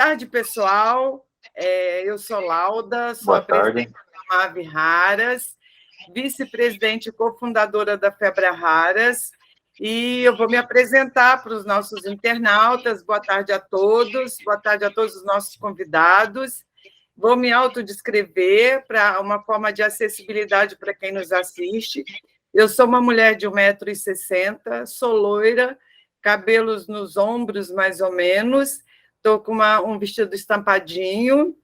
tarde, pessoal. Eu sou Lauda, sou Boa a presidente tarde. da MAV Raras, vice-presidente e cofundadora da Febra Raras, e eu vou me apresentar para os nossos internautas. Boa tarde a todos os nossos convidados. Vou me autodescrever para uma forma de acessibilidade para quem nos assiste. Eu sou uma mulher de 1,60 m, sou loira, cabelos nos ombros, mais ou menos, estou com um vestido estampadinho,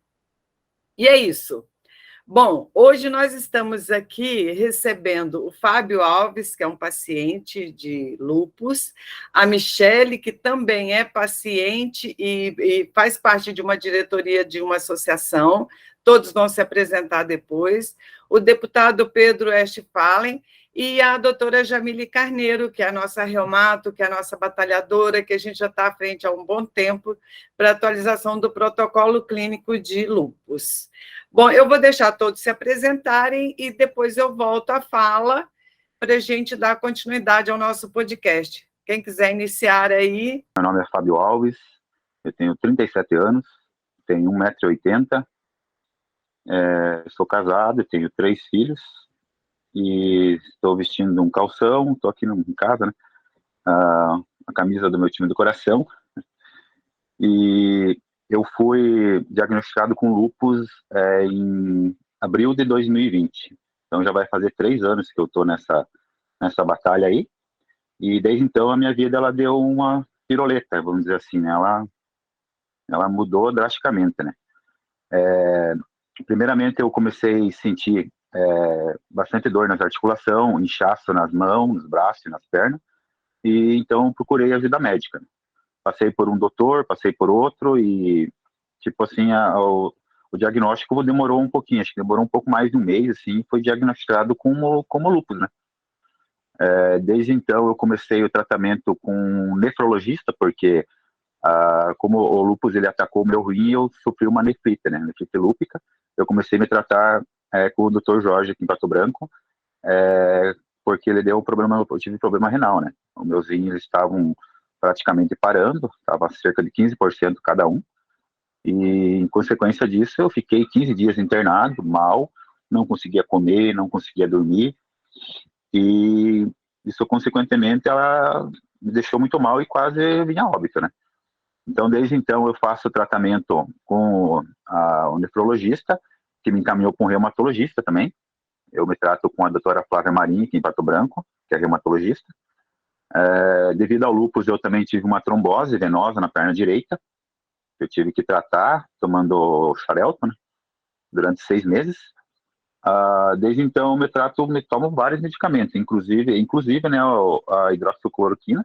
e é isso. Bom, hoje nós estamos aqui recebendo o Fábio Alves, que é um paciente de lúpus, a Michele, que também é paciente e faz parte de uma diretoria de uma associação, todos vão se apresentar depois, o deputado Pedro Westphalen e a doutora Jamile Carneiro, que é a nossa reumato, que é a nossa batalhadora, que a gente já está à frente há um bom tempo para a atualização do protocolo clínico de lúpus. Bom, eu vou deixar todos se apresentarem e depois eu volto à fala para a gente dar continuidade ao nosso podcast. Quem quiser iniciar aí. Meu nome é Fábio Alves, eu tenho 37 anos, tenho 1,80 m, sou casado, tenho 3 filhos e estou vestindo um calção, estou aqui em casa, né? A camisa do meu time do coração, e eu fui diagnosticado com lúpus em abril de 2020, então já vai fazer 3 anos que eu estou nessa batalha aí, e desde então a minha vida ela deu uma piroleta, vamos dizer assim, né? Ela mudou drasticamente, né? Primeiramente eu comecei a sentir bastante dor nas articulações, inchaço nas mãos, nos braços e nas pernas, e então procurei ajuda médica, né? Passei por um doutor, passei por outro, e tipo assim, o diagnóstico demorou um pouquinho, acho que demorou um pouco mais de um mês, assim, foi diagnosticado como lúpus, né? Desde então eu comecei o tratamento com um nefrologista, porque como o lúpus ele atacou o meu rim, eu sofri uma nefrite, né, nefrite lúpica. Eu comecei a me tratar com o Dr. Jorge aqui em Pato Branco, porque ele deu um problema, eu tive problema renal, né? Os meus rins estavam praticamente parando, estava cerca de 15% cada um, e em consequência disso eu fiquei 15 dias internado, mal, não conseguia comer, não conseguia dormir, e isso consequentemente ela me deixou muito mal e quase vinha a óbito, né? Então, desde então, eu faço tratamento com o nefrologista, que me encaminhou com um reumatologista também. Eu me trato com a doutora Flávia Marinho, aqui em Pato Branco, que é reumatologista. Devido ao lúpus, eu também tive uma trombose venosa na perna direita. Eu tive que tratar, tomando xarelto, né, durante 6 meses. Desde então, me tomo vários medicamentos, inclusive né, a hidroxicloroquina.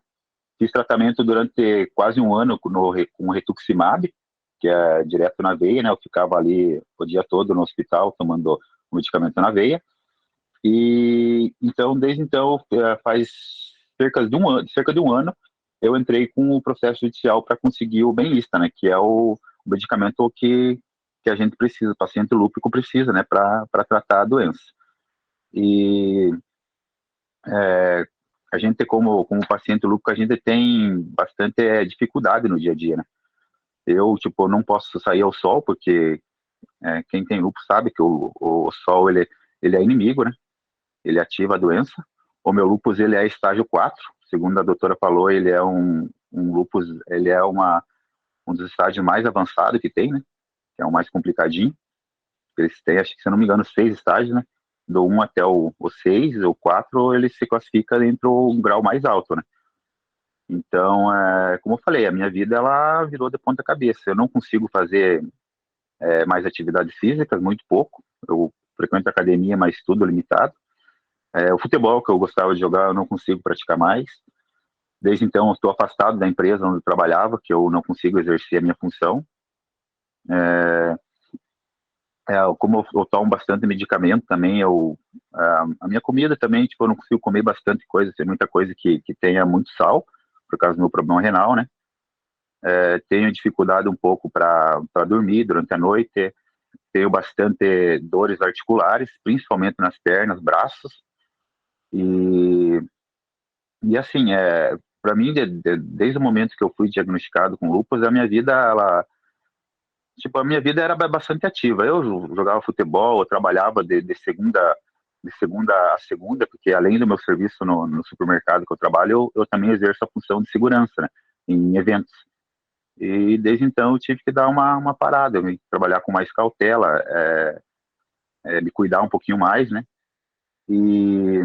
Fiz tratamento durante quase um ano com rituximab, que é direto na veia, né? Eu ficava ali o dia todo no hospital tomando o medicamento na veia. E então, desde então, faz cerca de um ano, eu entrei com o processo judicial para conseguir o Benlysta, né? Que é o medicamento que a gente precisa, o paciente lúpico precisa, né? Para tratar a doença. E a gente, como paciente lúpico, a gente tem bastante dificuldade no dia a dia, né? Eu, tipo, não posso sair ao sol, porque quem tem lúpus sabe que o sol, ele é inimigo, né? Ele ativa a doença. O meu lúpus, ele é estágio 4, segundo a doutora falou, ele é um lúpus, ele é um dos estágios mais avançados que tem, né? Que é o mais complicadinho. Eles têm, acho que, se eu não me engano, 6 estágios, né? Do 1 até o 6, ou 4, ele se classifica dentro do grau mais alto, né? Então, como eu falei, a minha vida ela virou de ponta cabeça. Eu não consigo fazer mais atividades físicas, muito pouco. Eu frequento academia, mas tudo limitado. O futebol que eu gostava de jogar, eu não consigo praticar mais. Desde então, eu estou afastado da empresa onde eu trabalhava, que eu não consigo exercer a minha função. Como eu tomo bastante medicamento também, a minha comida também, tipo, eu não consigo comer bastante coisa, tem muita coisa que tenha muito sal, por causa do meu problema renal, né? Tenho dificuldade um pouco para dormir durante a noite, tenho bastante dores articulares, principalmente nas pernas, braços, e assim, para mim, desde o momento que eu fui diagnosticado com lúpus, a minha vida, tipo, a minha vida era bastante ativa. Eu jogava futebol, eu trabalhava de segunda a segunda, porque além do meu serviço no supermercado que eu trabalho, eu também exerço a função de segurança, né, em eventos. E desde então eu tive que dar uma parada, trabalhar com mais cautela, me cuidar um pouquinho mais, né? E,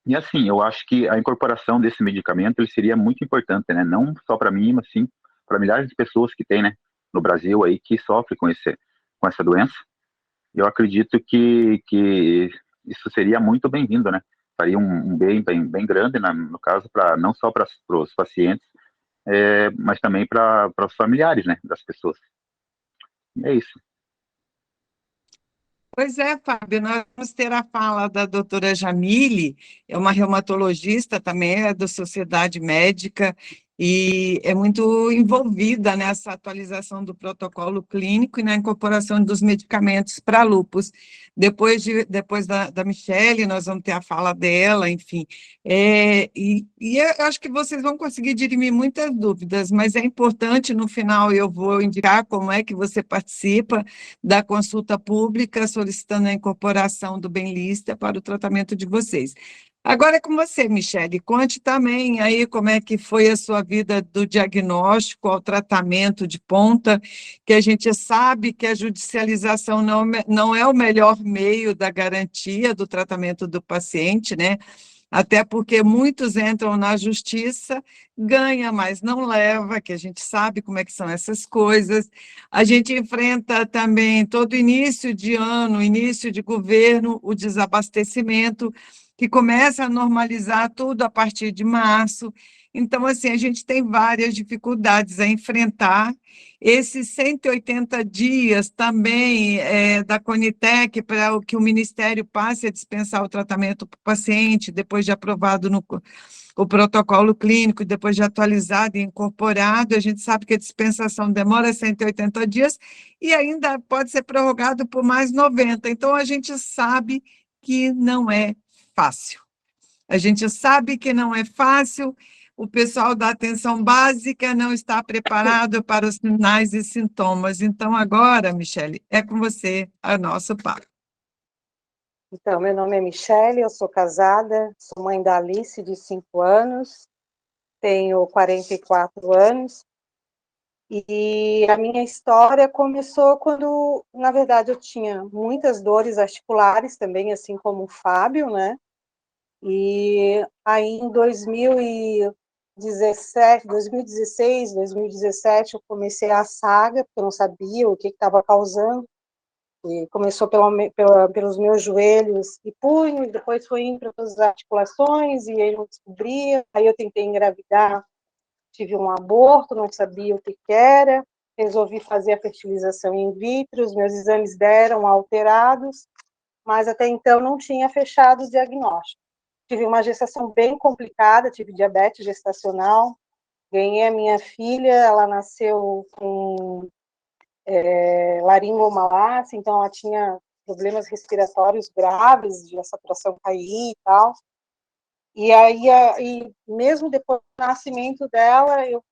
e assim, eu acho que a incorporação desse medicamento ele seria muito importante, né? Não só para mim, mas sim para milhares de pessoas que tem, né, no Brasil aí que sofrem com essa doença. Eu acredito que isso seria muito bem-vindo, né? Faria um bem grande, no caso, para não só para os pacientes, mas também para os familiares, né, das pessoas. E é isso. Pois é, Fábio, nós vamos ter a fala da doutora Jamile, é uma reumatologista também, é da Sociedade Médica, e é muito envolvida nessa atualização do protocolo clínico e na incorporação dos medicamentos para lúpus. Depois da Michele, nós vamos ter a fala dela, enfim. E eu acho que vocês vão conseguir dirimir muitas dúvidas, mas é importante, no final, eu vou indicar como é que você participa da consulta pública, solicitando a incorporação do Benlista para o tratamento de vocês. Agora é com você, Michele. Conte também aí como é que foi a sua vida do diagnóstico ao tratamento de ponta, que a gente sabe que a judicialização não é o melhor meio da garantia do tratamento do paciente, né? Até porque muitos entram na justiça, ganha, mas não leva, que a gente sabe como é que são essas coisas. A gente enfrenta também todo início de ano, início de governo, o desabastecimento, que começa a normalizar tudo a partir de março. Então, assim, a gente tem várias dificuldades a enfrentar. Esses 180 dias também da Conitec para que o Ministério passe a dispensar o tratamento para o paciente, depois de aprovado o protocolo clínico, depois de atualizado e incorporado, a gente sabe que a dispensação demora 180 dias e ainda pode ser prorrogado por mais 90. Então, a gente sabe que não é fácil. A gente sabe que não é fácil, o pessoal da atenção básica não está preparado para os sinais e sintomas. Então, agora, Michele, é com você a nosso papo. Então, meu nome é Michele, eu sou casada, sou mãe da Alice, de 5 anos, tenho 44 anos, e a minha história começou quando, na verdade, eu tinha muitas dores articulares também, assim como o Fábio, né? E aí em 2017, 2016, 2017, eu comecei a saga, porque eu não sabia o que estava causando. E começou pelos meus joelhos e punhos, depois foi indo para as articulações, e aí eu não descobria. Aí eu tentei engravidar, tive um aborto, não sabia o que era, resolvi fazer a fertilização in vitro, os meus exames deram alterados, mas até então não tinha fechado o diagnóstico. Tive uma gestação bem complicada, tive diabetes gestacional, ganhei a minha filha, ela nasceu com laringomalácia, então ela tinha problemas respiratórios graves, de saturação cair e tal. E aí, mesmo depois do nascimento dela, eu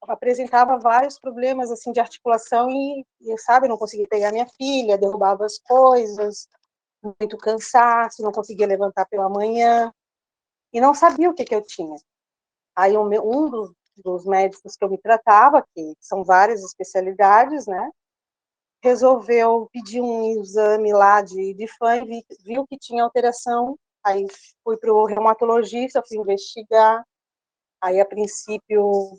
apresentava vários problemas assim de articulação sabe, não conseguia pegar minha filha, derrubava as coisas, muito cansaço, não conseguia levantar pela manhã e não sabia o que eu tinha. Aí um dos médicos que eu me tratava, que são várias especialidades, né, resolveu pedir um exame lá de fã e viu que tinha alteração. Aí fui para o reumatologista, fui investigar. Aí, a princípio,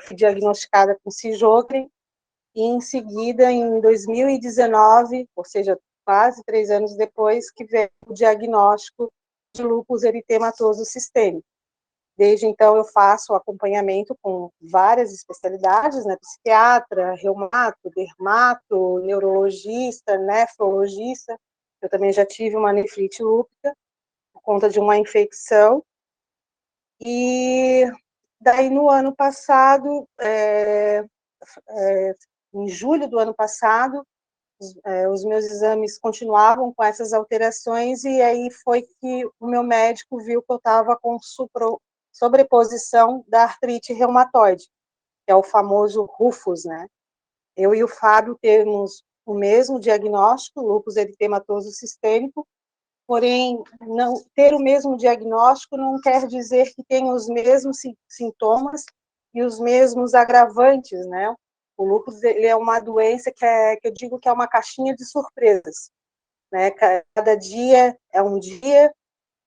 fui diagnosticada com Sjogren, e em seguida, em 2019, ou seja, quase 3 anos depois, que veio o diagnóstico de lúpus eritematoso sistêmico. Desde então, eu faço acompanhamento com várias especialidades, né? Psiquiatra, reumato, dermato, neurologista, nefrologista. Eu também já tive uma nefrite lúpica por conta de uma infecção. E daí, no ano passado, em julho do ano passado, os meus exames continuavam com essas alterações, e aí foi que o meu médico viu que eu estava com sobreposição da artrite reumatoide, que é o famoso Rufus, né? eu e o Fábio temos o mesmo diagnóstico, lúpus eritematoso sistêmico, porém, não ter o mesmo diagnóstico não quer dizer que tenha os mesmos sintomas e os mesmos agravantes, né? O lúpus, ele é uma doença que eu digo que é uma caixinha de surpresas, né? Cada dia é um dia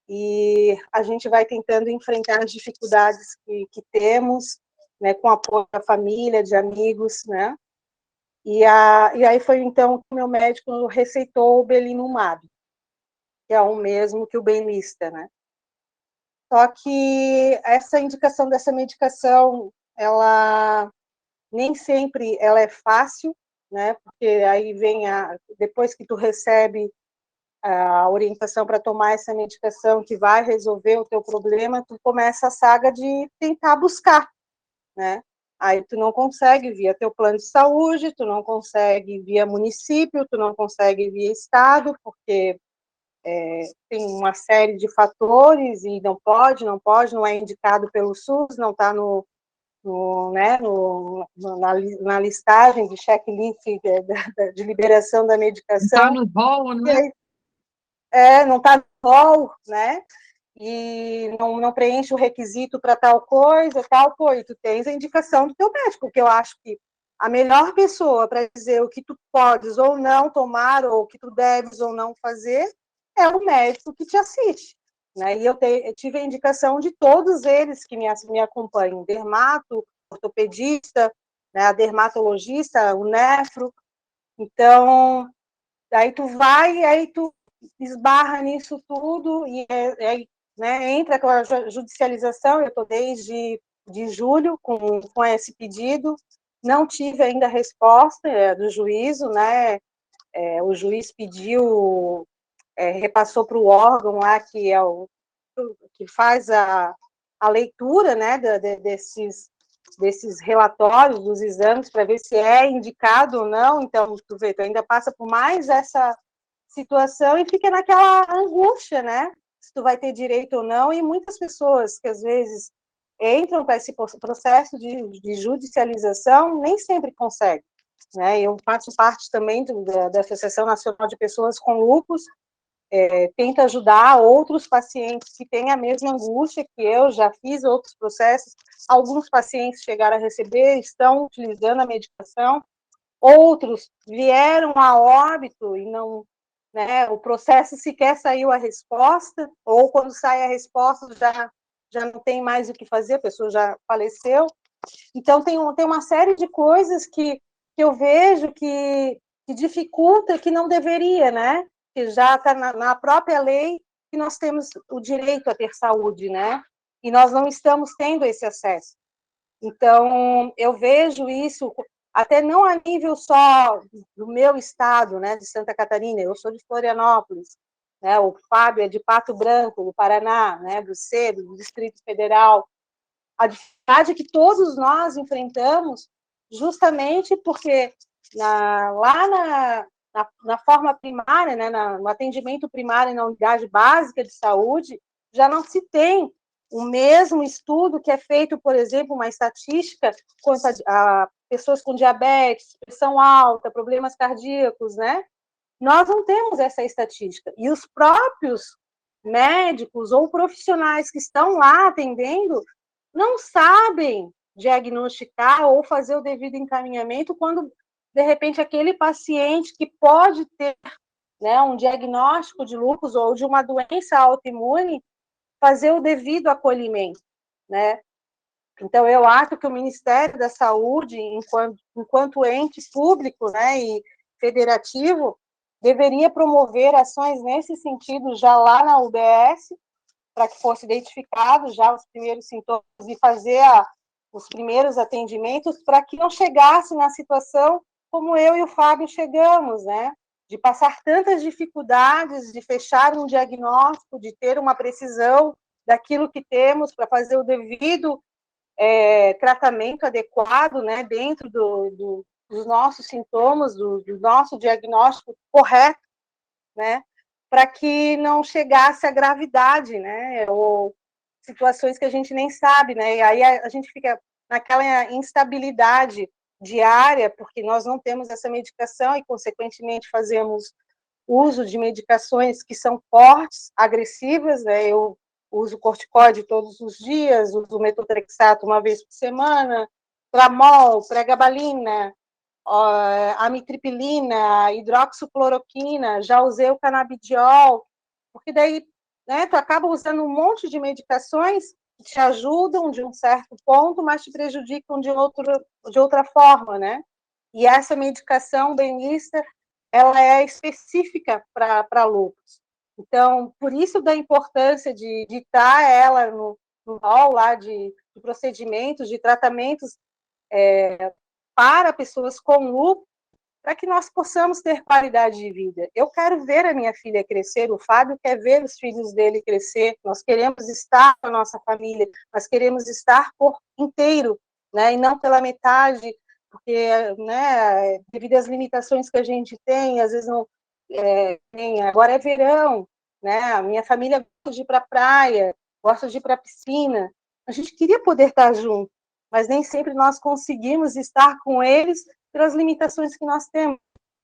e a gente vai tentando enfrentar as dificuldades que temos, né? Com apoio da família, de amigos, né? E aí foi então que o meu médico receitou o Belimumab, que é o mesmo que o Benlysta, né? Só que essa indicação dessa medicação, ela nem sempre ela é fácil, né? Porque aí vem depois que tu recebe a orientação para tomar essa medicação que vai resolver o teu problema, tu começa a saga de tentar buscar, né? Aí tu não consegue via teu plano de saúde, tu não consegue via município, tu não consegue via estado, porque tem uma série de fatores e não pode, não é indicado pelo SUS, não está né, na listagem de checklist de liberação da medicação. Não está no rol, né? Não está no rol, né? E não preenche o requisito para tal coisa, e tu tens a indicação do teu médico, porque eu acho que a melhor pessoa para dizer o que tu podes ou não tomar, ou o que tu deves ou não fazer, é o médico que te assiste, né? E eu tive a indicação de todos eles que me acompanham, dermato, ortopedista, né, a dermatologista, o nefro. Então, aí tu vai, aí tu esbarra nisso tudo, e aí, né, entra aquela judicialização. Eu estou desde de julho com esse pedido, não tive ainda a resposta do juízo, né? O juiz pediu, repassou para o órgão lá que é que faz a leitura, né, desses relatórios dos exames para ver se é indicado ou não. Então, tu vê, tu ainda passa por mais essa situação e fica naquela angústia, né? Se tu vai ter direito ou não, e muitas pessoas que às vezes entram para esse processo de judicialização nem sempre conseguem, né? Eu faço parte também da Associação Nacional de Pessoas com Lúpus, tento ajudar outros pacientes que têm a mesma angústia que eu, já fiz outros processos, alguns pacientes chegaram a receber, estão utilizando a medicação, outros vieram a óbito e não, né, o processo sequer saiu a resposta, ou quando sai a resposta já não tem mais o que fazer, a pessoa já faleceu. Então tem uma série de coisas que eu vejo que dificulta, que não deveria, né? Que já está na própria lei que nós temos o direito a ter saúde, né? E nós não estamos tendo esse acesso. Então, eu vejo isso, até não a nível só do meu estado, né, de Santa Catarina, eu sou de Florianópolis, né, o Fábio é de Pato Branco, do Paraná, né, do Distrito Federal. A dificuldade que todos nós enfrentamos, justamente porque lá na forma primária, né, no atendimento primário na unidade básica de saúde, já não se tem o mesmo estudo que é feito, por exemplo, uma estatística quanto a pessoas com diabetes, pressão alta, problemas cardíacos, né? Nós não temos essa estatística. E os próprios médicos ou profissionais que estão lá atendendo não sabem diagnosticar ou fazer o devido encaminhamento quando, de repente, aquele paciente que pode ter, né, um diagnóstico de lúpus ou de uma doença autoimune, fazer o devido acolhimento, né? Então, eu acho que o Ministério da Saúde, enquanto ente público, né, e federativo, deveria promover ações nesse sentido já lá na UBS, para que fosse identificado já os primeiros sintomas e fazer os primeiros atendimentos, para que não chegasse na situação como eu e o Fábio chegamos, né? De passar tantas dificuldades, de fechar um diagnóstico, de ter uma precisão daquilo que temos para fazer o devido tratamento adequado, né? Dentro dos nossos sintomas, do nosso diagnóstico correto, né? Para que não chegasse à gravidade, né? Ou situações que a gente nem sabe, né? E aí a gente fica naquela instabilidade diária, porque nós não temos essa medicação e, consequentemente, fazemos uso de medicações que são fortes, agressivas, né? Eu uso corticóide todos os dias, uso metotrexato uma vez por semana, tramol, pregabalina, amitriptilina, hidroxicloroquina, já usei o canabidiol, porque daí, né, tu acaba usando um monte de medicações que te ajudam de um certo ponto, mas te prejudicam de outra forma, né? E essa medicação benista, ela é específica para lúpus. Então, por isso da importância de estar ela no rol lá de procedimentos, de tratamentos para pessoas com lúpus, para que nós possamos ter qualidade de vida. Eu quero ver a minha filha crescer, o Fábio quer ver os filhos dele crescer, nós queremos estar com a nossa família, nós queremos estar por inteiro, né, e não pela metade, porque, né, devido às limitações que a gente tem, às vezes não agora é verão, né, a minha família gosta de ir para a praia, gosta de ir para a piscina, a gente queria poder estar junto, mas nem sempre nós conseguimos estar com eles pelas limitações que nós temos.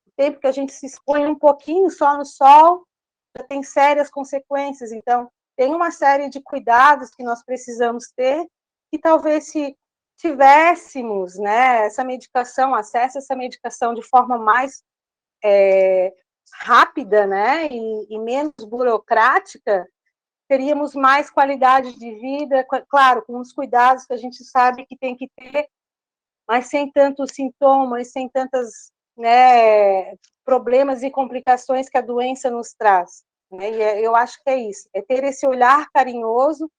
O tempo que a gente se expõe um pouquinho só no sol, já tem sérias consequências. Então, tem uma série de cuidados que nós precisamos ter, e talvez se tivéssemos, né, essa medicação, acesso a essa medicação de forma mais rápida, né, e menos burocrática, teríamos mais qualidade de vida, claro, com os cuidados que a gente sabe que tem que ter, mas sem tantos sintomas, sem tantos, né, problemas e complicações que a doença nos traz. Né? E eu acho que é isso, é ter esse olhar carinhoso,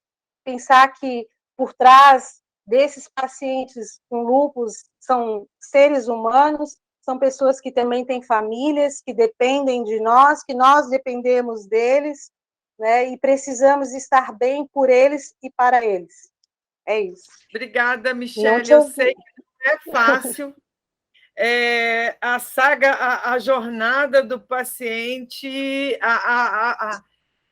pensar que por trás desses pacientes com lúpus são seres humanos, são pessoas que também têm famílias, que dependem de nós, que nós dependemos deles, né? E precisamos estar bem por eles e para eles. É isso. Obrigada, Michele. Eu sei que não é fácil. A saga, a jornada do paciente, e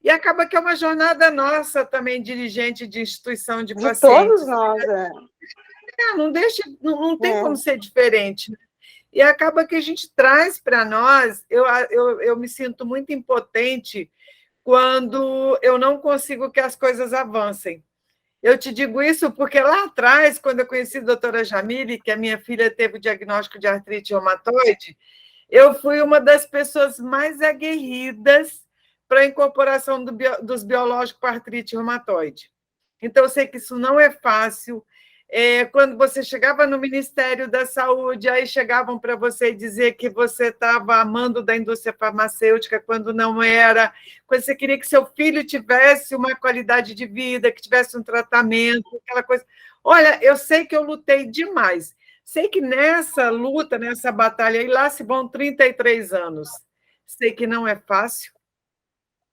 acaba que é uma jornada nossa também, dirigente de instituição de pacientes. Todos nós. Não tem como ser diferente. E acaba que a gente traz para nós, eu me sinto muito impotente quando eu não consigo que as coisas avancem. Eu te digo isso porque lá atrás, quando eu conheci a doutora Jamile, que a minha filha teve o diagnóstico de artrite reumatoide, eu fui uma das pessoas mais aguerridas para a incorporação dos biológicos para artrite reumatoide. Então, eu sei que isso não é fácil. Quando você chegava no Ministério da Saúde, aí chegavam para você dizer que você estava amando da indústria farmacêutica, quando não era, quando você queria que seu filho tivesse uma qualidade de vida, que tivesse um tratamento, aquela coisa. Olha, eu sei que eu lutei demais. Sei que nessa luta, nessa batalha, aí lá se vão 33 anos. Sei que não é fácil.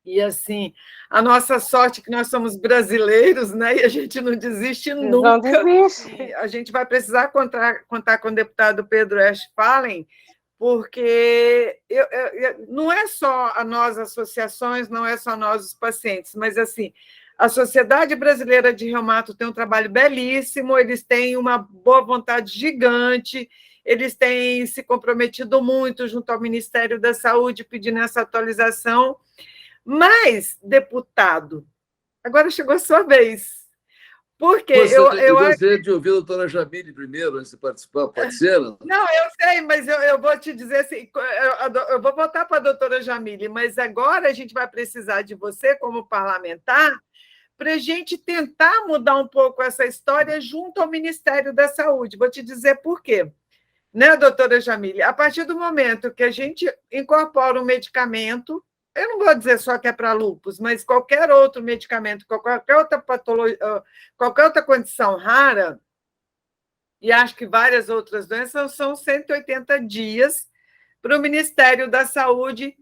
E, assim, a nossa sorte é que nós somos brasileiros, né? E a gente não desiste nunca. Não desiste. E a gente vai precisar contar com o deputado Pedro Westphalen, porque não é só a nós, associações, não é só nós, os pacientes, mas, assim, a Sociedade Brasileira de Reumato tem um trabalho belíssimo, eles têm uma boa vontade gigante, eles têm se comprometido muito junto ao Ministério da Saúde, pedindo essa atualização. Mas, deputado, agora chegou a sua vez. Porque eu gostaria de ouvir a doutora Jamile primeiro, antes de participar, pode ser? Não, eu sei, mas eu vou te dizer assim, eu vou voltar para a doutora Jamile, mas agora a gente vai precisar de você, como parlamentar, para a gente tentar mudar um pouco essa história junto ao Ministério da Saúde. Vou te dizer por quê. Né, doutora Jamile? A partir do momento que a gente incorpora um medicamento, eu não vou dizer só que é para lúpus, mas qualquer outro medicamento, qualquer outra patologia, qualquer outra condição rara, e acho que várias outras doenças, são 180 dias para o Ministério da Saúde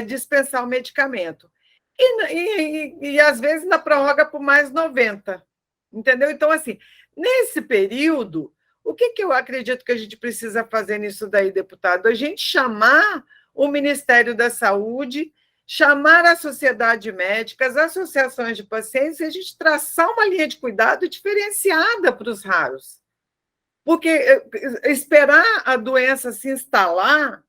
dispensar o medicamento. E às vezes ainda prorroga por mais 90. Entendeu? Então, assim, nesse período, o que eu acredito que a gente precisa fazer nisso daí, deputado? A gente chamar o Ministério da Saúde, chamar a sociedade médica, as associações de pacientes, e a gente traçar uma linha de cuidado diferenciada para os raros. Porque esperar a doença se instalar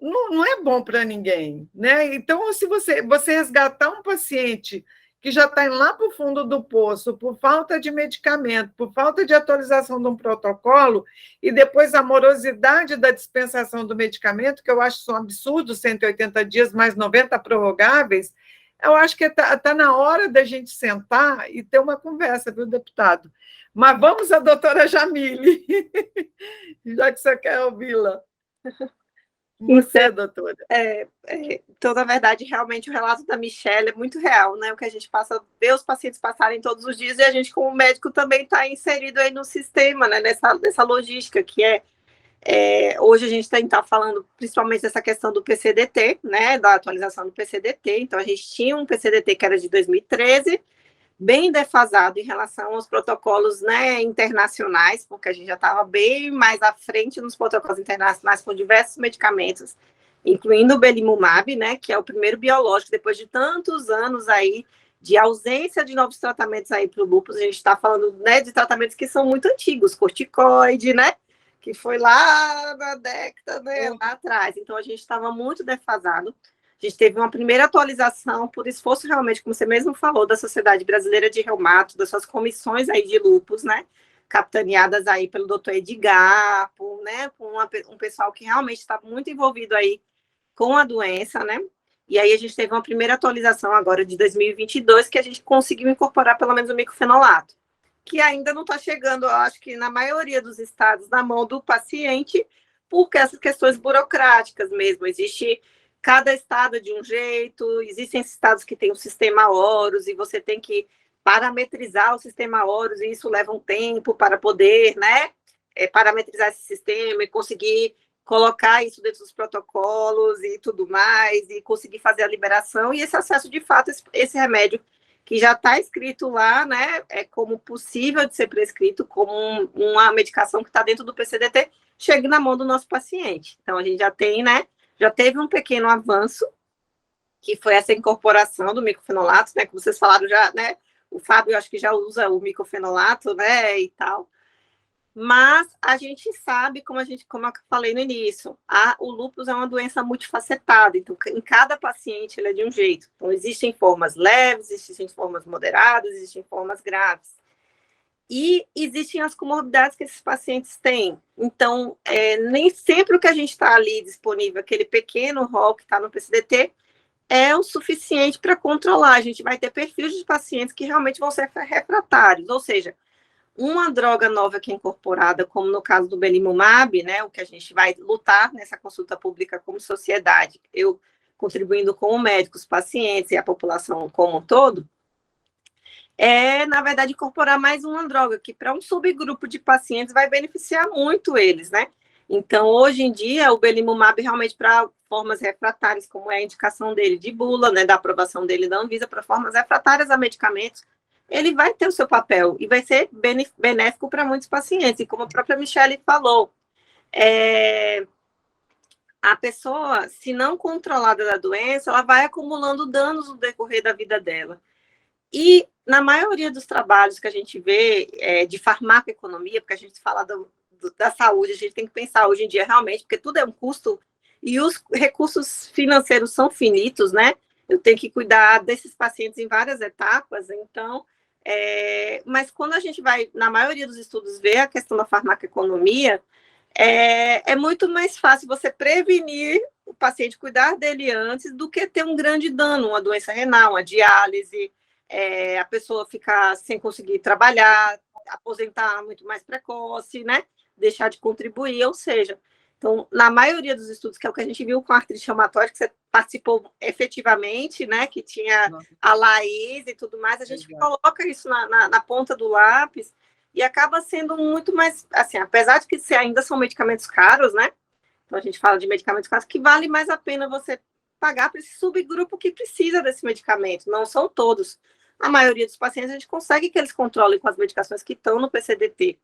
não é bom para ninguém, né? Então, se você resgatar um paciente que já está lá para o fundo do poço, por falta de medicamento, por falta de atualização de um protocolo, e depois a morosidade da dispensação do medicamento, que eu acho um absurdo, 180 dias mais 90 prorrogáveis, eu acho que está na hora da gente sentar e ter uma conversa, viu, deputado? Mas vamos à doutora Jamile, já que você quer ouvi-la. Você, doutora. Então, na verdade, realmente o relato da Michelle é muito real, né? O que a gente vê os pacientes passarem todos os dias, e a gente, como médico, também está inserido aí no sistema, né? Nessa logística que hoje a gente está falando principalmente dessa questão do PCDT, né? Da atualização do PCDT. Então, a gente tinha um PCDT que era de 2013, bem defasado em relação aos protocolos, né, internacionais, porque a gente já estava bem mais à frente nos protocolos internacionais com diversos medicamentos, incluindo o belimumab, né, que é o primeiro biológico, depois de tantos anos aí de ausência de novos tratamentos aí para o lúpus. A gente está falando, né, de tratamentos que são muito antigos, corticoide, né, que foi lá na década, né, lá atrás. Então, a gente estava muito defasado. A gente teve uma primeira atualização por esforço realmente, como você mesmo falou, da Sociedade Brasileira de Reumato, das suas comissões aí de lúpus, né, capitaneadas aí pelo doutor Edgar, né, com um pessoal que realmente está muito envolvido aí com a doença, né, e aí a gente teve uma primeira atualização agora de 2022, que a gente conseguiu incorporar pelo menos o micofenolato, que ainda não está chegando, eu acho que na maioria dos estados, na mão do paciente, porque essas questões burocráticas mesmo, existe cada estado de um jeito, existem estados que têm o sistema Horus, e você tem que parametrizar o sistema Horus, e isso leva um tempo para poder, né, parametrizar esse sistema e conseguir colocar isso dentro dos protocolos e tudo mais, e conseguir fazer a liberação, e esse acesso, de fato, esse remédio que já está escrito lá, né, como possível de ser prescrito, como uma medicação que está dentro do PCDT, chegue na mão do nosso paciente. Então, a gente já tem, né, já teve um pequeno avanço, que foi essa incorporação do micofenolato, né, como vocês falaram já, né, o Fábio, acho que já usa o micofenolato, né, e tal, mas a gente sabe, como eu falei no início, o lúpus é uma doença multifacetada, então em cada paciente ele é de um jeito. Então, existem formas leves, existem formas moderadas, existem formas graves. E existem as comorbidades que esses pacientes têm. Então, nem sempre o que a gente está ali disponível, aquele pequeno rol que está no PCDT, é o suficiente para controlar. A gente vai ter perfis de pacientes que realmente vão ser refratários, ou seja, uma droga nova que é incorporada, como no caso do belimumab, né, o que a gente vai lutar nessa consulta pública como sociedade, eu contribuindo com o médico, os pacientes e a população como um todo, na verdade, incorporar mais uma droga, que para um subgrupo de pacientes vai beneficiar muito eles, né? Então, hoje em dia, o belimumab realmente para formas refratárias, como é a indicação dele de bula, né, da aprovação dele da Anvisa para formas refratárias a medicamentos, ele vai ter o seu papel e vai ser benéfico para muitos pacientes. E como a própria Michelle falou, a pessoa, se não controlada da doença, ela vai acumulando danos no decorrer da vida dela. E na maioria dos trabalhos que a gente vê de farmacoeconomia, porque a gente fala da saúde, a gente tem que pensar hoje em dia realmente, porque tudo é um custo e os recursos financeiros são finitos, né? Eu tenho que cuidar desses pacientes em várias etapas, então, mas quando a gente vai, na maioria dos estudos, ver a questão da farmacoeconomia, é muito mais fácil você prevenir o paciente, cuidar dele antes, do que ter um grande dano, uma doença renal, uma diálise, a pessoa ficar sem conseguir trabalhar, aposentar muito mais precoce, né? Deixar de contribuir, ou seja, então, na maioria dos estudos, que é o que a gente viu com a artrite reumatoide, que você participou efetivamente, né? Que tinha a Laís e tudo mais, a gente coloca isso na ponta do lápis e acaba sendo muito mais, assim, apesar de que ainda são medicamentos caros, né? Então, a gente fala de medicamentos caros, que vale mais a pena você pagar para esse subgrupo que precisa desse medicamento. Não são todos. A maioria dos pacientes, a gente consegue que eles controlem com as medicações que estão no PCDT.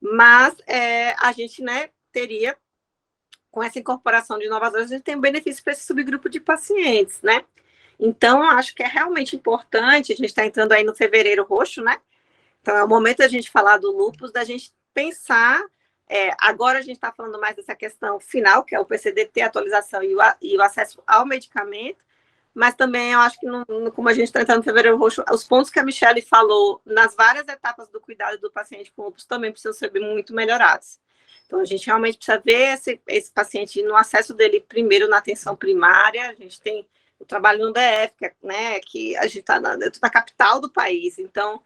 Mas a gente, né, teria, com essa incorporação de novas drogas, a gente tem um benefício para esse subgrupo de pacientes, né? Então, acho que é realmente importante, a gente está entrando aí no fevereiro roxo, né? Então, é o momento da gente falar do lúpus, da gente pensar Agora a gente está falando mais dessa questão final, que é o PCDT, a atualização e o acesso ao medicamento, mas também eu acho que, como a gente está entrando no Fevereiro Roxo, os pontos que a Michele falou nas várias etapas do cuidado do paciente com lúpus também precisam ser muito melhorados. Então, a gente realmente precisa ver esse paciente no acesso dele primeiro na atenção primária. A gente tem o trabalho no DF, que a gente está na capital do país. Então,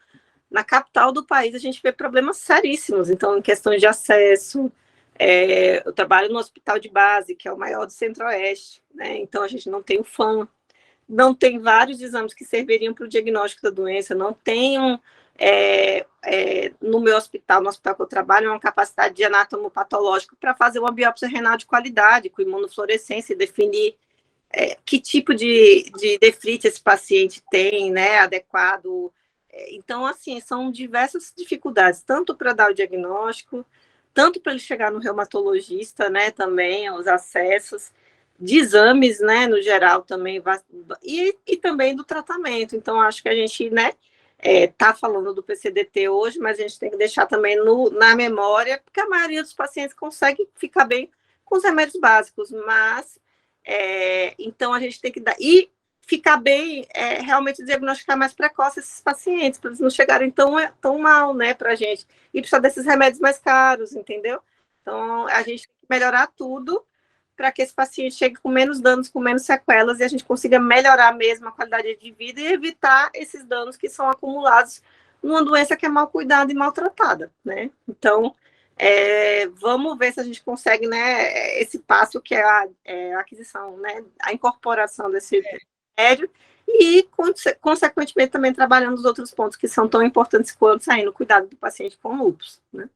na capital do país, a gente vê problemas seríssimos. Então, em questões de acesso, eu trabalho no hospital de base, que é o maior do Centro-Oeste, né? Então, a gente não tem o FAM, não tem vários exames que serviriam para o diagnóstico da doença, não tem no meu hospital, no hospital que eu trabalho, uma capacidade de anatomopatológico para fazer uma biópsia renal de qualidade, com imunofluorescência, e definir que tipo de nefrite esse paciente tem, né, adequado. Então, assim, são diversas dificuldades, tanto para dar o diagnóstico, tanto para ele chegar no reumatologista, né, também, os acessos, de exames, né, no geral também, e também do tratamento. Então, acho que a gente, né, tá falando do PCDT hoje, mas a gente tem que deixar também na memória, porque a maioria dos pacientes consegue ficar bem com os remédios básicos, mas, então, a gente tem que dar, e ficar bem, realmente diagnosticar mais precoce esses pacientes, para eles não chegarem tão mal, né, para a gente, e precisar desses remédios mais caros, entendeu? Então, a gente tem que melhorar tudo, para que esse paciente chegue com menos danos, com menos sequelas, e a gente consiga melhorar mesmo a qualidade de vida e evitar esses danos que são acumulados numa doença que é mal cuidada e maltratada, né? Então, vamos ver se a gente consegue, né, esse passo que é a aquisição, né, a incorporação desse remédio e, consequentemente, também trabalhando os outros pontos que são tão importantes quanto aí no cuidado do paciente com lúpus, né?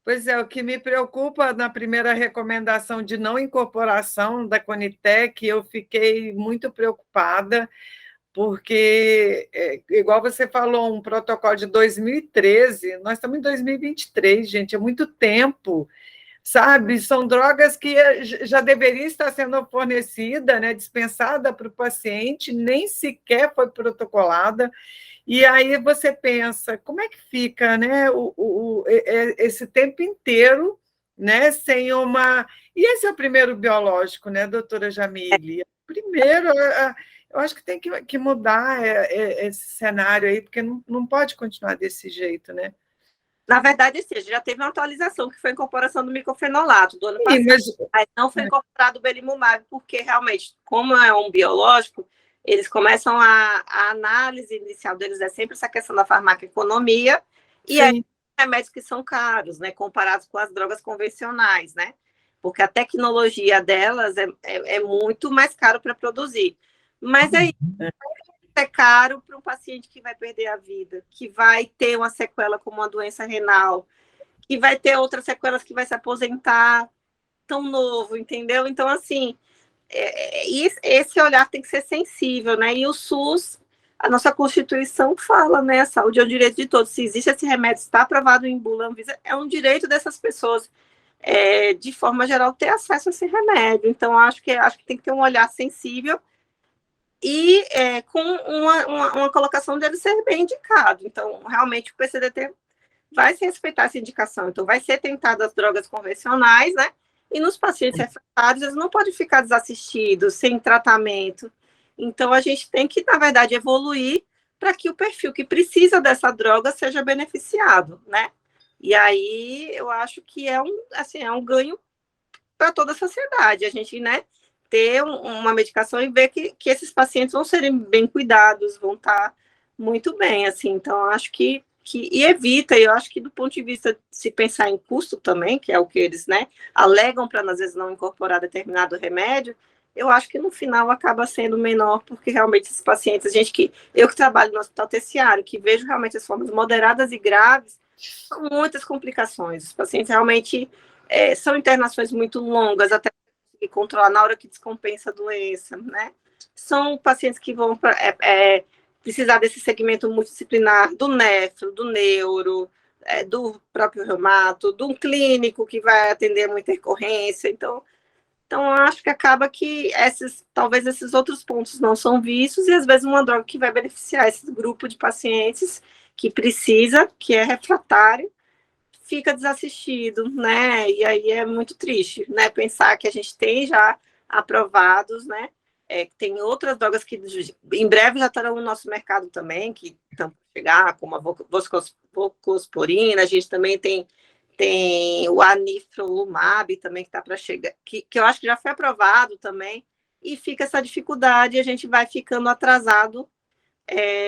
Pois é, o que me preocupa na primeira recomendação de não incorporação da Conitec, eu fiquei muito preocupada, porque, igual você falou, um protocolo de 2013, nós estamos em 2023, gente, é muito tempo, sabe? São drogas que já deveriam estar sendo fornecida, né, dispensada para o paciente, nem sequer foi protocolada. E aí você pensa, como é que fica, né, esse tempo inteiro, né, sem uma... E esse é o primeiro biológico, né, doutora Jamile? Primeiro, eu acho que tem que mudar esse cenário aí, porque não pode continuar desse jeito, né? Na verdade, sim, a gente já teve uma atualização, que foi a incorporação do micofenolato do ano passado, mas não foi incorporado o belimumab, porque realmente, como é um biológico, eles começam a análise inicial deles é sempre essa questão da farmacoeconomia, e aí remédios que são caros, né, comparados com as drogas convencionais, né, porque a tecnologia delas é muito mais caro para produzir. Mas aí é caro para um paciente que vai perder a vida, que vai ter uma sequela como uma doença renal, que vai ter outras sequelas, que vai se aposentar tão novo, entendeu? Então, assim, esse olhar tem que ser sensível, né? E o SUS, a nossa Constituição fala, né? A saúde é um direito de todos. Se existe esse remédio, está aprovado em bula Anvisa, é um direito dessas pessoas, de forma geral, ter acesso a esse remédio. Então, acho que tem que ter um olhar sensível e com uma colocação dele ser bem indicado. Então, realmente, o PCDT vai se respeitar essa indicação. Então, vai ser tentado as drogas convencionais, né? E nos pacientes refratários, eles não podem ficar desassistidos, sem tratamento. Então, a gente tem que, na verdade, evoluir para que o perfil que precisa dessa droga seja beneficiado, né? E aí, eu acho que é um ganho para toda a sociedade. A gente, né, ter uma medicação e ver que esses pacientes vão serem bem cuidados, vão estar muito bem, assim. Então, acho que evita, e eu acho que do ponto de vista de se pensar em custo também, que é o que eles, né, alegam para, às vezes, não incorporar determinado remédio, eu acho que no final acaba sendo menor, porque realmente esses pacientes, eu que trabalho no hospital terciário, que vejo realmente as formas moderadas e graves, são muitas complicações. Os pacientes realmente são internações muito longas, até conseguir controlar na hora que descompensa a doença, né? São pacientes que vão precisar desse segmento multidisciplinar do nefro, do neuro, do próprio reumato, de um clínico que vai atender muita intercorrência. Então acho que acaba que talvez esses outros pontos não são vistos, e às vezes uma droga que vai beneficiar esse grupo de pacientes que precisa, que é refratário, fica desassistido, né? E aí é muito triste, né? Pensar que a gente tem já aprovados, né? Tem outras drogas que em breve já estarão no nosso mercado também, que estão para chegar, como a voclosporina, a gente também tem o anifrolumab também que está para chegar, que eu acho que já foi aprovado também, e fica essa dificuldade, a gente vai ficando atrasado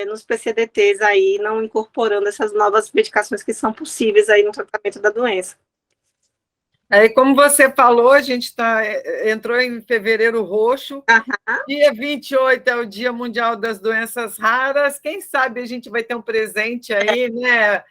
nos PCDTs aí, não incorporando essas novas medicações que são possíveis aí no tratamento da doença. Aí, como você falou, a gente entrou em Fevereiro Roxo. Dia 28 é o Dia Mundial das Doenças Raras. Quem sabe a gente vai ter um presente aí, né?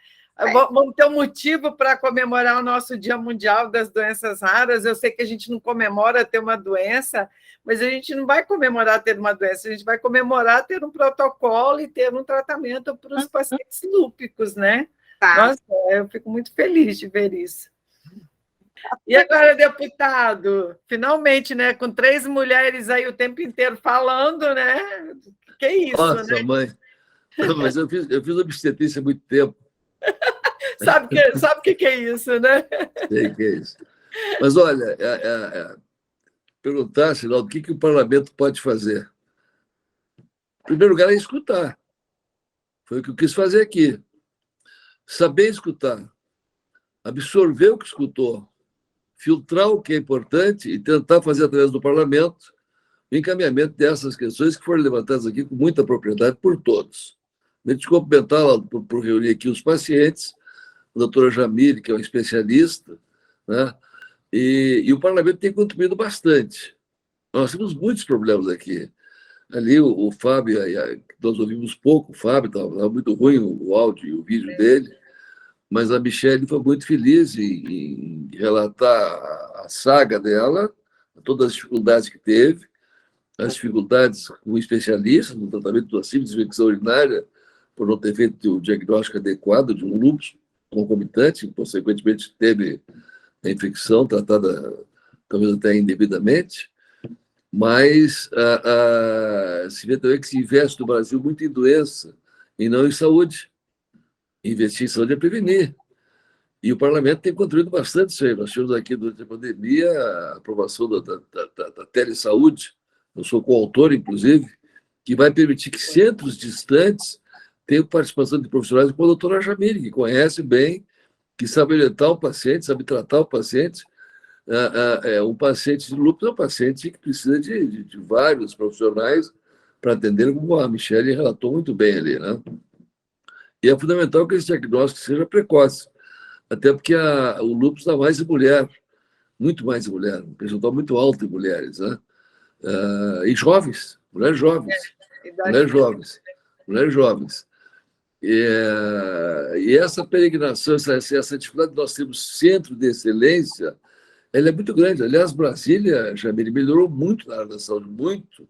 Vamos ter um motivo para comemorar o nosso Dia Mundial das Doenças Raras. Eu sei que a gente não comemora ter uma doença, mas a gente não vai comemorar ter uma doença, a gente vai comemorar ter um protocolo e ter um tratamento para os pacientes lúpicos, né? Nossa, eu fico muito feliz de ver isso. E agora, deputado, finalmente, né, com 3 mulheres aí o tempo inteiro falando, né? Que isso, Nossa, né? mãe. Mas eu fiz obstetrícia há muito tempo. Sabe o que é isso, né? Sei que é isso. Mas, olha, perguntar, Sinaldo, o que o parlamento pode fazer? Em primeiro lugar, é escutar. Foi o que eu quis fazer aqui. Saber escutar. Absorver o que escutou. Filtrar o que é importante e tentar fazer, através do parlamento, o encaminhamento dessas questões que foram levantadas aqui com muita propriedade por todos. A gente complementar, por reunir aqui os pacientes, a doutora Jamile, que é uma especialista, né? E o parlamento tem contribuído bastante. Nós temos muitos problemas aqui. Ali o Fábio, nós ouvimos pouco, o Fábio estava muito ruim o áudio e o vídeo dele, mas a Michelle foi muito feliz em relatar a saga dela, todas as dificuldades que teve, as dificuldades com especialistas no tratamento da sífilis de infecção urinária, por não ter feito o diagnóstico adequado de um lúpus concomitante, e, consequentemente, teve a infecção tratada talvez até indevidamente, mas se vê também que se investe no Brasil muito em doença e não em saúde. Investir em saúde é prevenir. E o parlamento tem contribuído bastante isso aí. Nós tivemos aqui, durante a pandemia, a aprovação da telesaúde, eu sou coautor, inclusive, que vai permitir que centros distantes tenham participação de profissionais como a doutora Jamile, que conhece bem, que sabe orientar o paciente, sabe tratar o paciente. Um paciente de lúpus é um paciente que precisa de vários profissionais para atender, como a Michelle relatou muito bem ali, né? E é fundamental que esse diagnóstico seja precoce, até porque o lúpus dá mais em mulher, muito mais em mulher, um percentual muito alto em mulheres, né? E jovens, mulheres jovens. E essa peregrinação, essa dificuldade de nós termos centro de excelência, ela é muito grande. Aliás, Brasília, Jamile, melhorou muito na área da saúde, muito.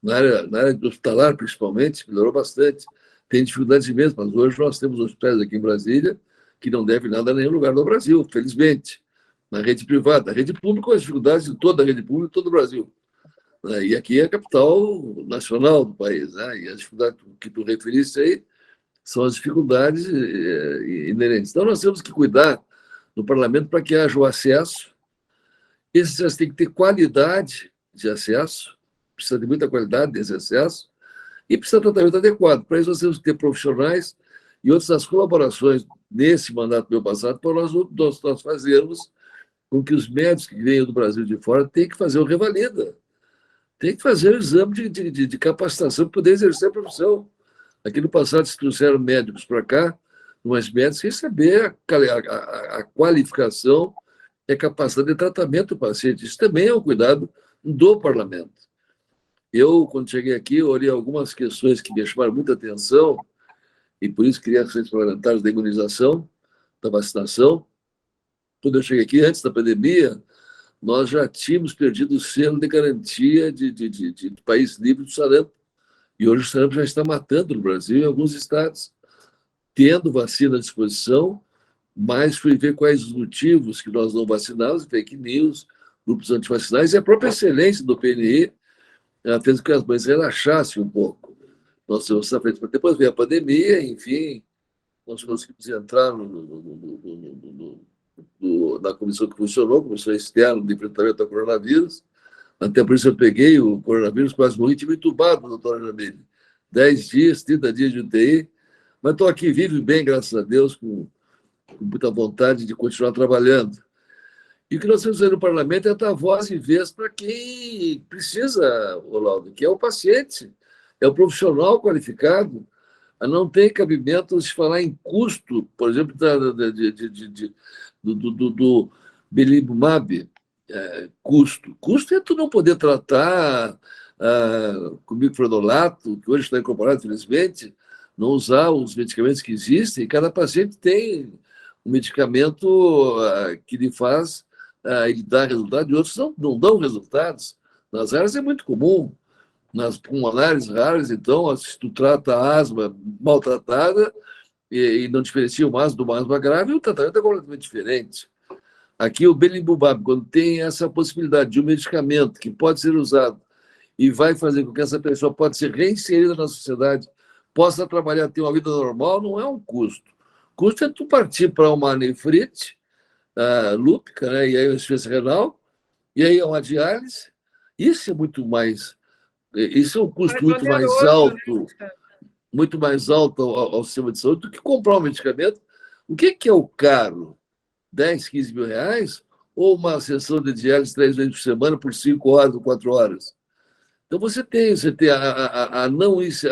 Na área hospitalar, principalmente, melhorou bastante. Tem dificuldades imensas, mas hoje nós temos hospitais aqui em Brasília que não devem nada a nenhum lugar do Brasil, felizmente. Na rede privada. Na rede pública, as dificuldades de toda a rede pública, todo o Brasil. E aqui é a capital nacional do país, né? E as dificuldades que tu referiste aí são as dificuldades inerentes. Então, nós temos que cuidar no parlamento para que haja o acesso. Esse acesso tem que ter qualidade de acesso, precisa de muita qualidade desse acesso, e precisa de tratamento adequado. Para isso, nós temos que ter profissionais e outras colaborações nesse mandato meu passado para nós fazermos com que os médicos que venham do Brasil de fora tenham que fazer o revalida. Tem que fazer o exame de capacitação para poder exercer a profissão. Aqui no passado se trouxeram médicos para cá, mas médicos receber a qualificação e a capacidade de tratamento do paciente. Isso também é um cuidado do parlamento. Eu, quando cheguei aqui, olhei algumas questões que me chamaram muita atenção, e por isso criei as redes parlamentares da imunização, da vacinação. Quando eu cheguei aqui, antes da pandemia, nós já tínhamos perdido o selo de garantia de país livre do sarampo. E hoje o sarampo já está matando no Brasil, em alguns estados, tendo vacina à disposição, mas fui ver quais os motivos que nós não vacinávamos, fake news, grupos antivacinais, e a própria excelência do PNI fez com que as mães relaxassem um pouco. Nós temos essa frente. Depois veio a pandemia, enfim, nós conseguimos entrar na comissão que funcionou, comissão externa de enfrentamento ao coronavírus. Até por isso eu peguei o coronavírus, quase morri, tive entubado, doutora Jamile. 10 dias, 30 dias de UTI, mas estou aqui vivo e bem, graças a Deus, com muita vontade de continuar trabalhando. E o que nós temos que fazer no parlamento é dar voz e vez para quem precisa, Rolando, que é o paciente, é o profissional qualificado. Não tem cabimento se falar em custo, por exemplo, do Belimumab. Custo. Custo é tu não poder tratar com microdolato, que hoje está incorporado, infelizmente, não usar os medicamentos que existem. Cada paciente tem um medicamento que lhe faz, ele dá resultado, e outros não dão resultados. Nas áreas é muito comum. Nas pulmonares raras, então, se tu trata a asma maltratada e não diferencia o asma do asma grave, o tratamento é completamente diferente. Aqui, o Belimumab, quando tem essa possibilidade de um medicamento que pode ser usado e vai fazer com que essa pessoa pode ser reinserida na sociedade, possa trabalhar, ter uma vida normal, não é um custo. Custo é tu partir para uma nefrite lúpica, né? E aí uma insuficiência renal, e aí é uma diálise. Isso é muito mais... Isso é um custo muito mais alto, né? Muito mais alto ao sistema de saúde do que comprar um medicamento. O que é o caro? 10, 15 mil reais? Ou uma sessão de diálise 3 vezes por semana por 5 horas ou 4 horas? Então você tem não isso,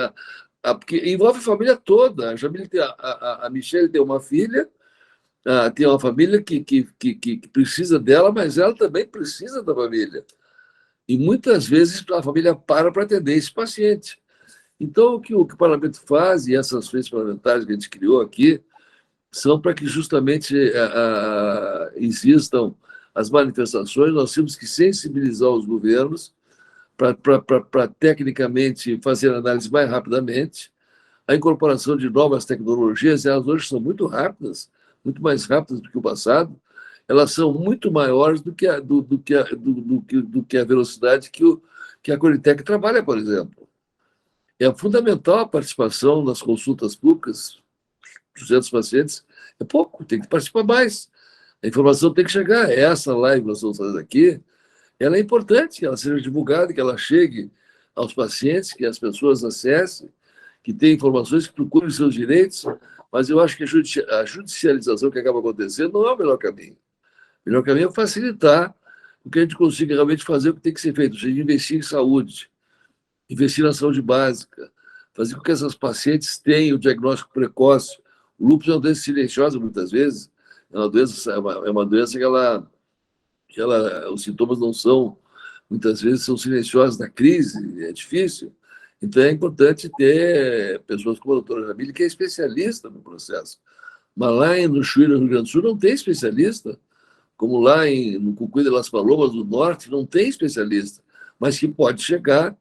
porque envolve a família toda. A Michelle tem uma filha, tem uma família que precisa dela, mas ela também precisa da família. E muitas vezes a família para atender esse paciente. Então, o que o parlamento faz, e essas frentes parlamentares que a gente criou aqui, são para que justamente existam as manifestações. Nós temos que sensibilizar os governos para tecnicamente fazer análise mais rapidamente. A incorporação de novas tecnologias, elas hoje são muito rápidas, muito mais rápidas do que o passado. Elas são muito maiores do que a velocidade que a Coritec trabalha, por exemplo. É fundamental a participação nas consultas públicas, 200 pacientes, é pouco, tem que participar mais. A informação tem que chegar. Essa live que nós estamos fazendo aqui, ela é importante que ela seja divulgada, que ela chegue aos pacientes, que as pessoas acessem, que tenham informações, que procurem os seus direitos, mas eu acho que a judicialização que acaba acontecendo não é o melhor caminho. O melhor caminho é facilitar o que a gente consiga realmente fazer o que tem que ser feito, ou seja, investir em saúde, investir na saúde básica, fazer com que essas pacientes tenham o diagnóstico precoce. O lúpus é uma doença silenciosa, muitas vezes, é uma doença que os sintomas não são, muitas vezes, são silenciosos na crise, é difícil. Então, é importante ter pessoas como a doutora Jamile, que é especialista no processo. Mas lá no Chuí, no Rio Grande do Sul, não tem especialista. Como lá no Cucuí de Las Palomas, do Norte, não tem especialista, mas que pode chegar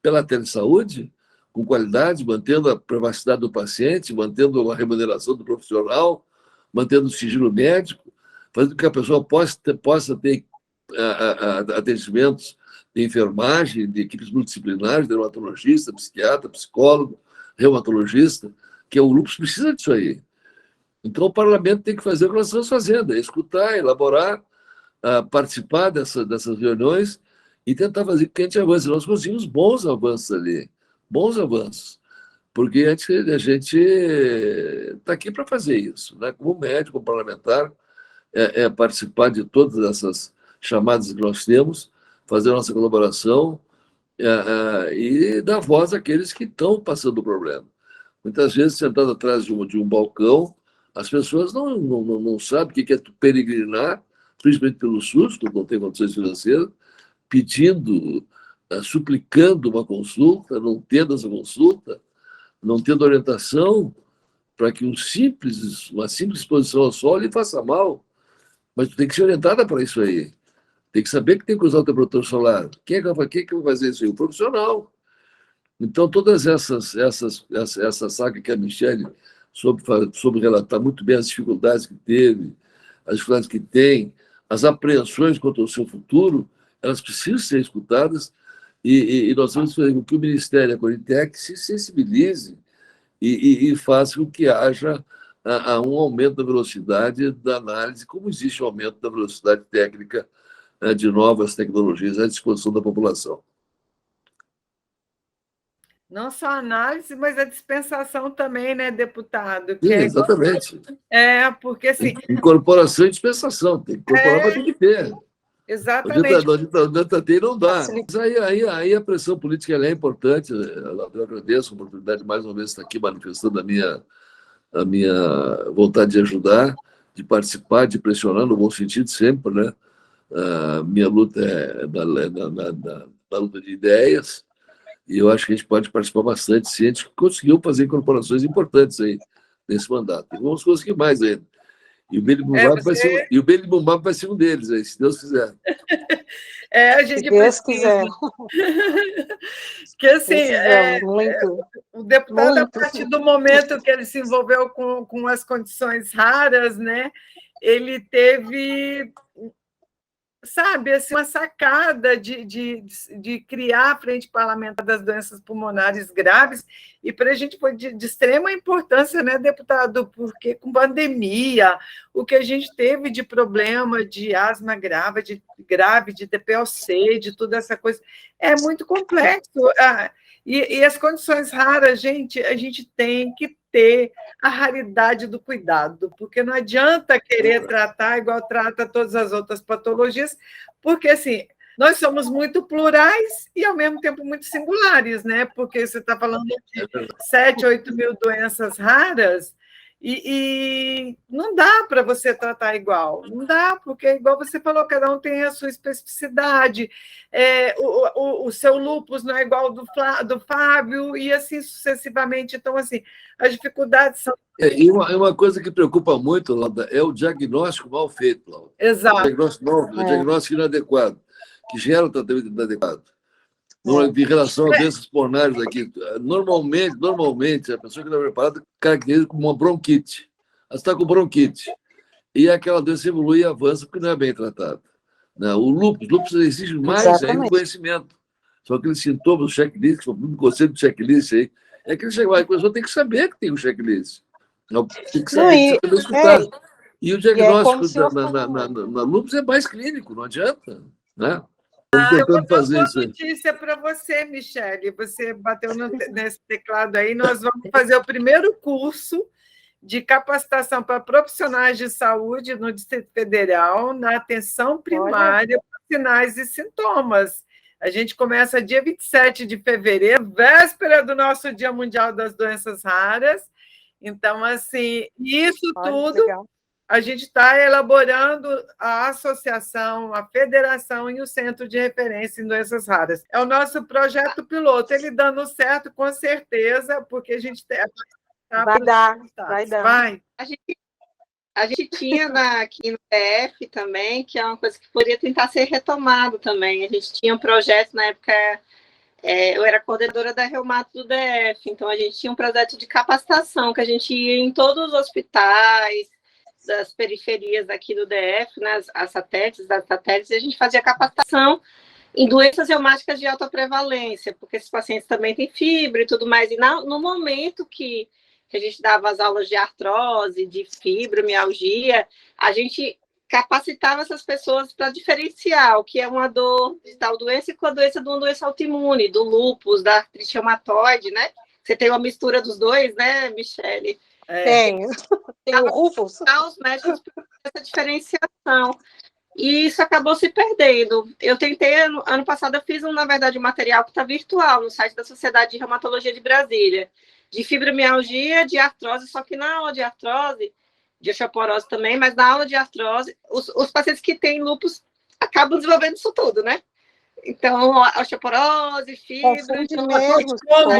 pela telesaúde, com qualidade, mantendo a privacidade do paciente, mantendo a remuneração do profissional, mantendo o sigilo médico, fazendo com que a pessoa possa ter atendimentos de enfermagem, de equipes multidisciplinares, dermatologista, psiquiatra, psicólogo, reumatologista, que o lúpus precisa disso aí. Então, o parlamento tem que fazer o que nós estamos fazendo, é escutar, elaborar, participar dessas reuniões e tentar fazer com que a gente avance. Nós conseguimos bons avanços ali, bons avanços, porque a gente está aqui para fazer isso, né? Como médico, como parlamentar, participar de todas essas chamadas que nós temos, fazer a nossa colaboração e dar voz àqueles que estão passando o problema. Muitas vezes, sentado atrás de um balcão, as pessoas não sabem o que é peregrinar, principalmente pelo SUS, que não tem condições financeiras, pedindo, suplicando uma consulta, não tendo essa consulta, não tendo orientação para que uma simples exposição ao sol lhe faça mal. Mas tu tem que ser orientada para isso aí. Tem que saber que tem que usar o teu protetor solar. Quem é que vai fazer isso aí? O profissional. Então, todas essa saga que a Michelle soube relatar muito bem as dificuldades que teve, as dificuldades que tem, as apreensões quanto ao seu futuro, elas precisam ser escutadas e nós vamos fazer com que o Ministério e a Coritec se sensibilize e faz com que haja um aumento da velocidade da análise, como existe um aumento da velocidade técnica de novas tecnologias à disposição da população. Não só a análise, mas a dispensação também, né, deputado? Que Sim, exatamente. Porque assim. Incorporação e dispensação, tem que incorporar, mas tem que ter. Exatamente. Não dá. Mas aí a pressão política ela é importante. Eu agradeço a oportunidade de mais uma vez estar aqui manifestando a minha vontade de ajudar, de participar, de pressionar no bom sentido sempre, né? A minha luta é na luta de ideias, e eu acho que a gente pode participar bastante, se a gente conseguiu fazer incorporações importantes aí nesse mandato. E vamos conseguir mais ainda. E o Beli Bumbab vai ser um deles, aí, se Deus quiser. A gente se Deus quiser. Que assim, o deputado, muito. A partir do momento que ele se envolveu com as condições raras, né, ele teve, sabe, assim, uma sacada de criar a Frente Parlamentar das Doenças Pulmonares Graves, e para a gente foi de extrema importância, né, deputado, porque com pandemia, o que a gente teve de problema de asma grave, de TPOC, de toda essa coisa, é muito complexo. E as condições raras, a gente tem que ter a raridade do cuidado, porque não adianta querer tratar igual trata todas as outras patologias, porque, assim, nós somos muito plurais e, ao mesmo tempo, muito singulares, né? Porque você está falando de 7, 8 mil doenças raras e não dá para você tratar igual. Não dá, porque, igual você falou, cada um tem a sua especificidade. O seu lúpus não é igual do Fábio, e assim sucessivamente. Então, assim, as dificuldades são... E uma coisa que preocupa muito, Laura, é o diagnóstico mal feito, Laura. Exato. O diagnóstico inadequado, que gera o tratamento inadequado. Em relação a doenças pulmonares aqui, normalmente, a pessoa que não é preparada caracteriza como uma bronquite. Ela está com bronquite. E aquela doença evolui e avança porque não é bem tratada. O lúpus exige mais ainda conhecimento. São aqueles sintomas do checklist, que são muito conceito de checklist aí. É aquele checklist, a pessoa tem que saber que tem um checklist. Tem que saber escutar. E o diagnóstico na lúpus é mais clínico, não adianta, né? Eu vou dar uma notícia para você, Michele. Você bateu nesse teclado aí. Nós vamos fazer o primeiro curso de capacitação para profissionais de saúde no Distrito Federal, na atenção primária para sinais e sintomas. A gente começa dia 27 de fevereiro, véspera do nosso Dia Mundial das Doenças Raras. Então, assim, isso tudo... Legal. A gente está elaborando a associação, a federação e o Centro de Referência em Doenças Raras. É o nosso projeto piloto. Ele dando certo, com certeza, porque a gente tem... Vai dar. Vai. A gente tinha aqui no DF também, que é uma coisa que poderia tentar ser retomado também. A gente tinha um projeto, na época, eu era coordenadora da Reumato do DF, então a gente tinha um projeto de capacitação, que a gente ia em todos os hospitais, das periferias aqui do DF, né, das satélites, e a gente fazia capacitação em doenças reumáticas de alta prevalência, porque esses pacientes também têm fibra e tudo mais. E no momento que a gente dava as aulas de artrose, de fibromialgia, a gente capacitava essas pessoas para diferenciar o que é uma dor de tal doença com a doença de uma doença autoimune, do lúpus, da artrite reumatoide, né? Você tem uma mistura dos dois, né, Michele? Tem o Rufus. Os médicos essa diferenciação. E isso acabou se perdendo. Eu tentei, ano passado, eu fiz, na verdade, um material que está virtual no site da Sociedade de Reumatologia de Brasília, de fibromialgia, de artrose, só que na aula de artrose, de osteoporose também, mas na aula de artrose, os pacientes que têm lúpus acabam desenvolvendo isso tudo, né? Então, osteoporose, fibra... Então,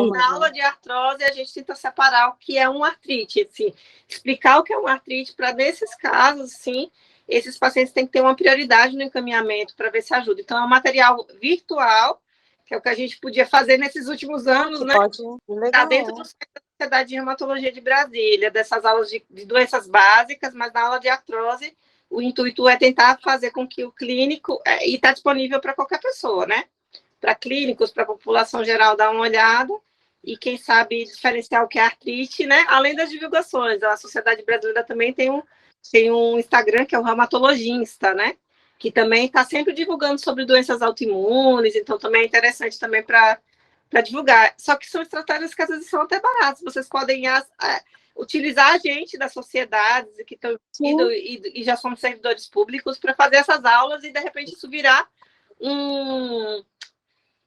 na aula de artrose, a gente tenta separar o que é uma artrite, assim, explicar o que é uma artrite, para, nesses casos, sim, esses pacientes têm que ter uma prioridade no encaminhamento para ver se ajuda. Então, é um material virtual, que é o que a gente podia fazer nesses últimos anos, né? Está dentro do site da Sociedade de Reumatologia de Brasília, dessas aulas de doenças básicas, mas na aula de artrose, o intuito é tentar fazer com que o clínico, e está disponível para qualquer pessoa, né? Para clínicos, para a população geral dar uma olhada, e quem sabe diferenciar o que é artrite, né? Além das divulgações, a Sociedade Brasileira também tem um Instagram que é o Reumatologista, né? Que também está sempre divulgando sobre doenças autoimunes, então também é interessante também para divulgar. Só que são estratégias que às vezes são até baratas, vocês podem utilizar a gente das sociedades que estão indo e já somos servidores públicos para fazer essas aulas e de repente isso virar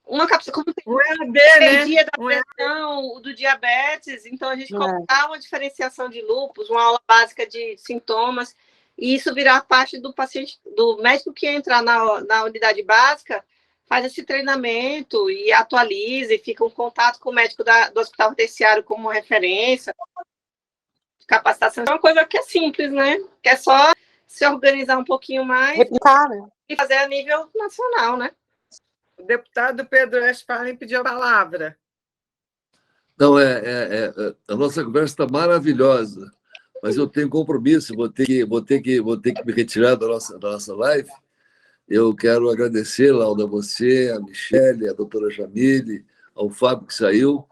uma cápsula, como tem EAD, dia da pressão, do diabetes, então a gente colocar uma diferenciação de lúpus, uma aula básica de sintomas, e isso virar parte do paciente, do médico que entrar na unidade básica, faz esse treinamento e atualiza, e fica um contato com o médico do hospital terciário como referência, capacitação. É uma coisa que é simples, né? Que é só se organizar um pouquinho mais replicar, né? E fazer a nível nacional, né? O deputado Pedro Westphalen pediu a palavra. Não, a nossa conversa está maravilhosa, mas eu tenho compromisso, vou ter que me retirar da nossa live. Eu quero agradecer, Laura, a você, a Michele, a doutora Jamile, ao Fábio que saiu,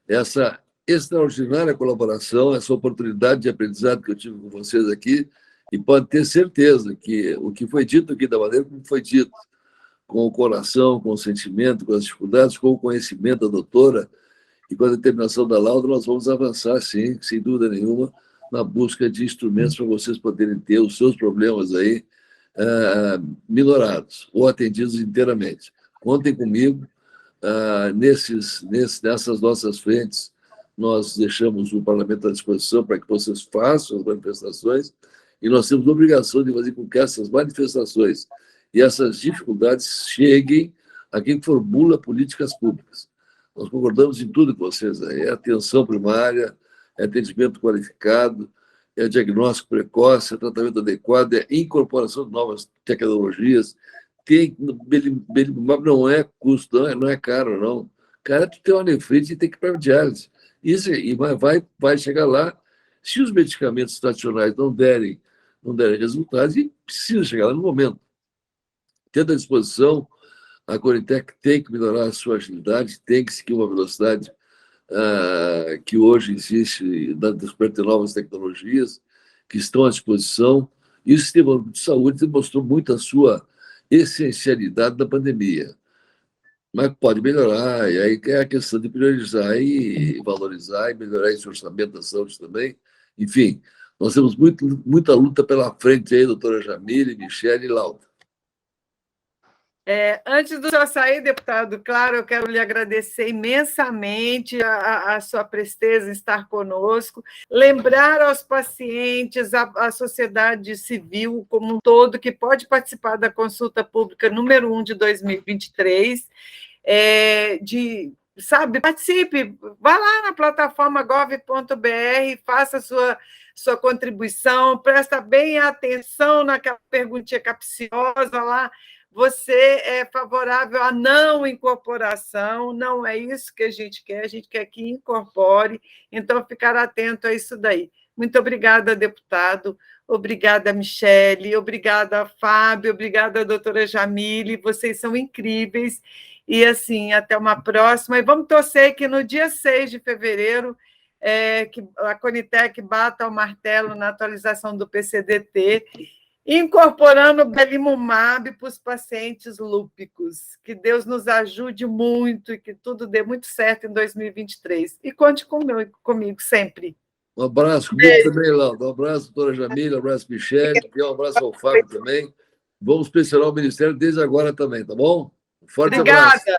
essa extraordinária colaboração, essa oportunidade de aprendizado que eu tive com vocês aqui, e pode ter certeza que o que foi dito aqui, da maneira como foi dito, com o coração, com o sentimento, com as dificuldades, com o conhecimento da doutora e com a determinação da Laura, nós vamos avançar, sim, sem dúvida nenhuma, na busca de instrumentos para vocês poderem ter os seus problemas aí minorados ou atendidos inteiramente. Contem comigo, nessas nossas frentes, nós deixamos o parlamento à disposição para que vocês façam as manifestações e nós temos a obrigação de fazer com que essas manifestações e essas dificuldades cheguem a quem formula políticas públicas. Nós concordamos em tudo com vocês. É atenção primária, é atendimento qualificado, é diagnóstico precoce, é tratamento adequado, é incorporação de novas tecnologias. Belimumab não é custo, não é caro, não. Cara, tu tem uma nefrite e tem que ir para a diálise. Isso, e vai chegar lá. Se os medicamentos tradicionais não derem resultados, e precisa chegar lá no momento. Tendo à disposição, a Conitec tem que melhorar a sua agilidade, tem que seguir uma velocidade que hoje existe da descoberta de novas tecnologias que estão à disposição. E o Sistema de Saúde demonstrou muito a sua essencialidade na pandemia. Mas pode melhorar, e aí é a questão de priorizar e valorizar e melhorar esse orçamento da saúde também. Enfim, nós temos muita luta pela frente aí, doutora Jamile, Michele e Laura. Antes do senhor sair, deputado, claro, eu quero lhe agradecer imensamente a sua presteza em estar conosco, lembrar aos pacientes, à sociedade civil como um todo, que pode participar da consulta pública número 1 de 2023, participe, vá lá na plataforma gov.br, faça a sua contribuição, presta bem atenção naquela perguntinha capciosa lá. Você é favorável à não incorporação, não é isso que a gente quer que incorpore, então ficar atento a isso daí. Muito obrigada, deputado, obrigada, Michele, obrigada, Fábio, obrigada, doutora Jamile, vocês são incríveis, e assim, até uma próxima, e vamos torcer que no dia 6 de fevereiro, que a Conitec bata o martelo na atualização do PCDT, incorporando o belimumab para os pacientes lúpicos. Que Deus nos ajude muito e que tudo dê muito certo em 2023. E conte comigo sempre. Um abraço, comigo também, Laura. Um abraço, doutora Jamila, um abraço, Michele, e um abraço ao Fábio também. Vamos pressionar o Ministério desde agora também, tá bom? Um forte abraço. Obrigada.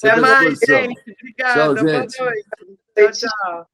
Até mais, gente. Obrigada. Tchau, gente. Boa noite. Tchau, tchau.